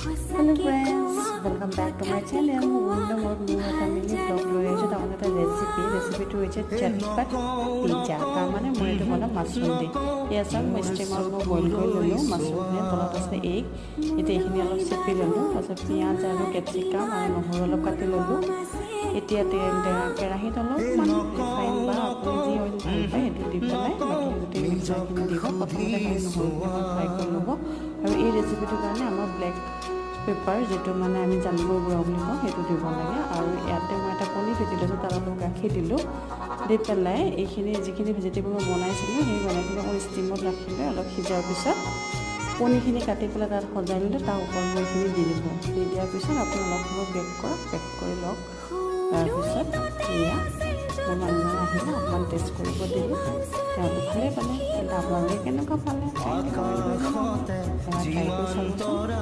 Hello friends, welcome back to my channel. More mini vlog লৈ আহিছোঁ তাৰমানে এটা ৰেচিপিটো হৈছে চটপট পিজ্জা। তাৰমানে মই এইটো বনাম মাছৰুম দি। এয়া চাওক মই ষ্টিমত মই বইল কৰি ল'লোঁ মাছৰুমখিনি, তলত আছে এগ। এতিয়া এইখিনি অলপ চেপি ল'লোঁ, তাৰপিছত পিঁয়াজ আৰু কেপচিকাম আৰু নহৰু অলপ কাটি ল'লোঁ। এতিয়া কেৰাহীত অলপমান ৰিফাইন বা আপুনি যি অইল ভাল পায় সেইটো দি পেলাই বাকী গোটেই মিক্সাৰখিনি দিব। প্ৰথমতে নহৰুখিনি ফ্ৰাই কৰি ল'ব। আৰু এই ৰেচিপিটোৰ কাৰণে আমাৰ ব্লেক পেপাৰ যিটো মানে আমি জালুকৰ গুড়া বুলি কওঁ সেইটো দিব লাগে। আৰু ইয়াতে মই এটা কণী ফেটি লৈছোঁ, তাৰ অলপ গাখীৰ দিলোঁ। দি পেলাই এইখিনি যিখিনি ভেজিটেবল মই বনাইছিলোঁ সেই বনাইখিনি মই ষ্টিমত ৰাখিলে অলপ সিজাৰ পিছত কণীখিনি কাটি পেলাই তাত সজাই ল'লে তাৰ ওপৰত মই এইখিনি দি দিব। দি দিয়াৰ পিছত আপুনি অলপ সময় বেক কৰি লওক। তাৰপিছত এয়া মোৰ মানুহজন আহিলে অকণমান টেষ্ট কৰিব দিলোঁ, তেওঁলোকে ভালেই পালে। কিন্তু আপোনালোকে কেনেকুৱা পালে ট্ৰাই কৰি চাবচোন।